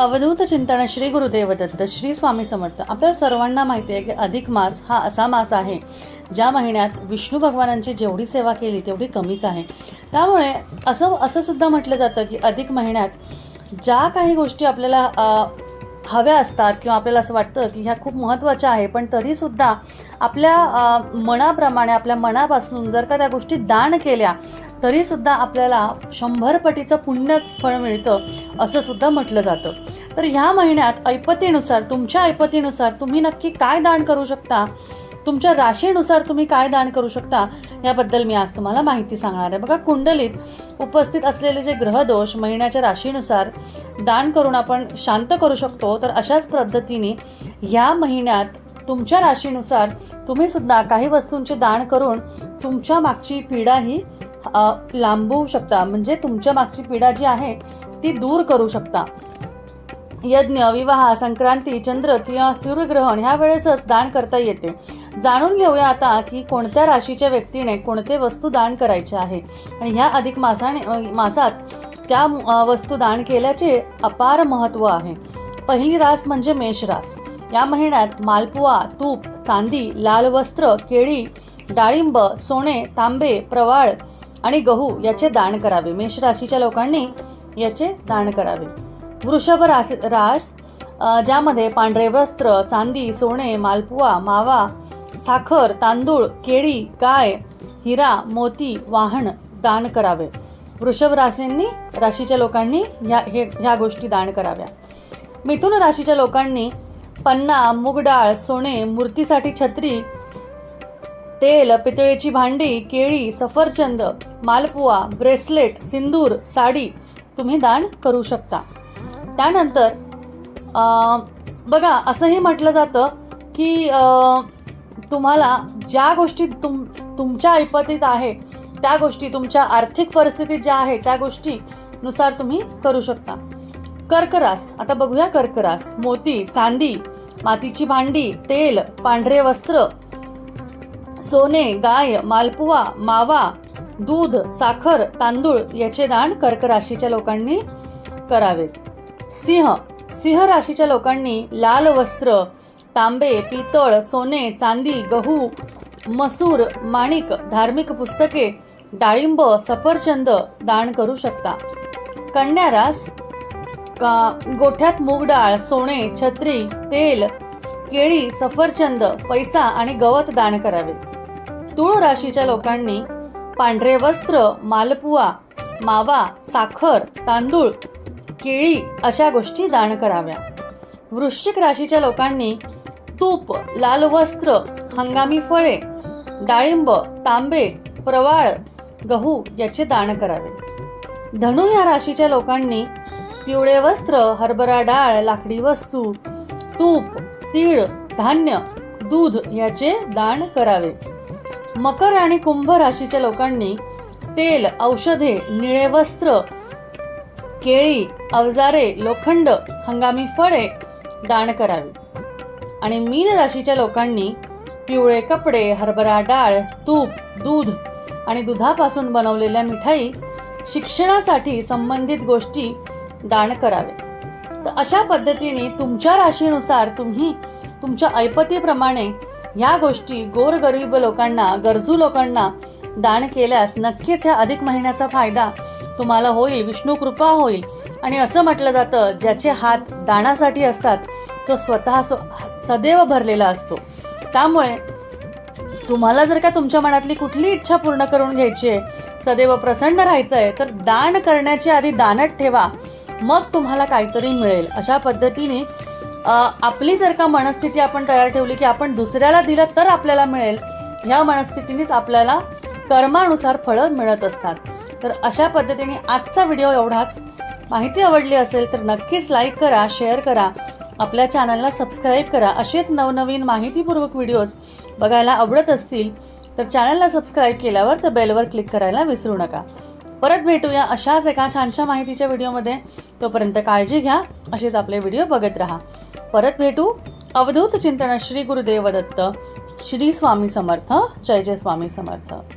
अवधूत चिंतन श्री गुरुदेव दत्त श्री स्वामी समर्थ। आपल्या सर्वांना माहिती आहे की अधिक मास हा असा मास आहे ज्या महिन्यात विष्णू भगवानांची जेवढी सेवा केली तेवढी कमीच आहे। त्यामुळे असं सुद्धा म्हटलं जातं की अधिक महिन्यात ज्या काही गोष्टी आपल्याला हव्या असतात किंवा आपल्याला असं वाटतं की ह्या खूप महत्त्वाच्या आहे, पण तरीसुद्धा आपल्या मनाप्रमाणे आपल्या मनापासून जर का त्या गोष्टी दान केल्या तरीसुद्धा आपल्याला 100 पटीचं पुण्य फळ मिळतं असं सुद्धा म्हटलं जातं। तर ह्या महिन्यात ऐपतीनुसार तुमच्या ऐपतीनुसार तुम्ही नक्की काय दान करू शकता, तुमच्या राशीनुसार तुम्ही काय दान करू शकता याबद्दल मी आज तुम्हाला माहिती सांगणार आहे। बघा, कुंडलीत उपस्थित असलेले जे ग्रहदोष महिन्याच्या राशीनुसार दान करून आपण शांत करू शकतो। तर अशाच पद्धतीने या महिन्यात तुमच्या राशीनुसार तुम्ही सुद्धा काही वस्तूंचे दान करून तुमच्या मागची पीडा ही लांबवू शकता, म्हणजे तुमच्या मागची पीडा जी आहे ती दूर करू शकता। यज्ञ, विवाह, संक्रांती, चंद्र किंवा सूर्यग्रहण ह्या वेळेसच दान करता येते। जाणून घेऊया आता की कोणत्या राशीच्या व्यक्तीने कोणते वस्तू दान करायचे आहे आणि ह्या अधिक मासात त्या वस्तू दान केल्याचे अपार महत्त्व आहे। पहिली रास म्हणजे मेष रास। या महिन्यात मालपुआ, तूप, चांदी, लाल वस्त्र, केळी, डाळिंब, सोने, तांबे, प्रवाळ आणि गहू याचे दान करावे। मेष राशीच्या लोकांनी याचे दान करावे। वृषभ रास ज्यामध्ये पांढरे वस्त्र, चांदी, सोने, मालपुआ, मावा, साखर, तांदूळ, केळी, गाय, हिरा, मोती, वाहन दान करावे। वृषभ राशीच्या लोकांनी ह्या गोष्टी दान कराव्या। मिथुन राशीच्या लोकांनी पन्ना, मूग डाळ, सोने, मूर्तीसाठी छत्री, तेल, पितळेची भांडी, केळी, सफरचंद, मालपुआ, ब्रेसलेट, सिंदूर, साडी तुम्ही दान करू शकता। त्यानंतर बघा, असंही म्हटलं जातं की तुम्हाला ज्या गोष्टी तुमच्या ऐपतीत आहे त्या गोष्टी, तुमच्या आर्थिक परिस्थितीत ज्या आहे त्या गोष्टीनुसार तुम्ही करू शकता। कर्क रास, आता बघूया कर्क रास। मोती, चांदी, मातीची भांडी, तेल, पांढरे वस्त्र, सोने, गाय, मालपुआ, मावा, दूध, साखर, तांदूळ याचे दान कर्क राशीच्या लोकांनी करावे। सिंह राशीच्या लोकांनी लाल वस्त्र, तांबे, पितळ, सोने, चांदी, गहू, मसूर, माणिक, धार्मिक पुस्तके, डाळिंब, सफरचंद दान करू शकता। कन्या रास गोठ्यात मूग डाळ, सोने, छत्री, तेल, केळी, सफरचंद, पैसा आणि गवत दान करावे। तुळ राशीच्या लोकांनी पांढरे वस्त्र, मालपुआ, मावा, साखर, तांदूळ, केळी अशा गोष्टी दान कराव्या। वृश्चिक राशीच्या लोकांनी तूप, लाल वस्त्र, हंगामी फळे, डाळिंब, तांबे, प्रवाळ, गहू याचे दान करावे। धनु या राशीच्या लोकांनी पिवळे वस्त्र, हरभरा डाळ, लाकडी वस्तू, तूप, तीळ, धान्य, दूध याचे दान करावे। मकर आणि कुंभ राशीच्या लोकांनी तेल, औषधे, निळे वस्त्र, केळी, अवजारे, लोखंड, हंगामी फळे दान करावी। आणि मीन राशीच्या लोकांनी पिवळे कपडे, हरभरा डाळ, तूप, दूध आणि दुधापासून बनवलेल्या मिठाई, शिक्षणासाठी संबंधित गोष्टी दान करावे। तर अशा पद्धतीने तुमच्या राशीनुसार तुम्ही तुमच्या ऐपतीप्रमाणे ह्या गोष्टी गोरगरीब लोकांना, गरजू लोकांना दान केल्यास नक्कीच ह्या अधिक महिन्याचा फायदा तुम्हाला होईल, विष्णू कृपा होईल। आणि असं म्हटलं जातं, ज्याचे हात दानासाठी असतात तो स्वतः सदैव भरलेला असतो। त्यामुळे तुम्हाला जर का तुमच्या मनातली कुठली इच्छा पूर्ण करून घ्यायची आहे, सदैव प्रसन्न राहायचं आहे, तर दान करण्याची आधी दानत ठेवा, मग तुम्हाला काहीतरी मिळेल। अशा पद्धतीने आपली जर का मनस्थिती आपण तयार ठेवली की आपण दुसऱ्याला दिलं तर आपल्याला मिळेल, ह्या मनस्थितीनेच आपल्याला कर्मानुसार फळं मिळत असतात। तर अशा पद्धतीने आजचा व्हिडिओ एवढाच। माहिती आवडली असेल तर नक्कीच लाईक करा, शेअर करा, आपल्या चॅनलला सबस्क्राईब करा। असेच नवनवीन माहितीपूर्वक व्हिडिओज बघायला आवडत असतील तर चॅनलला सबस्क्राईब केल्यावर तर बेलवर क्लिक करायला विसरू नका। परत भेटूया अशाच एका छानशा माहितीच्या व्हिडिओमध्ये। तोपर्यंत काळजी घ्या, असेच आपले व्हिडिओ बघत राहा। परत भेटू। अवधूत चिंतन श्री गुरुदेव दत्त श्री स्वामी समर्थ। जय जय स्वामी समर्थ।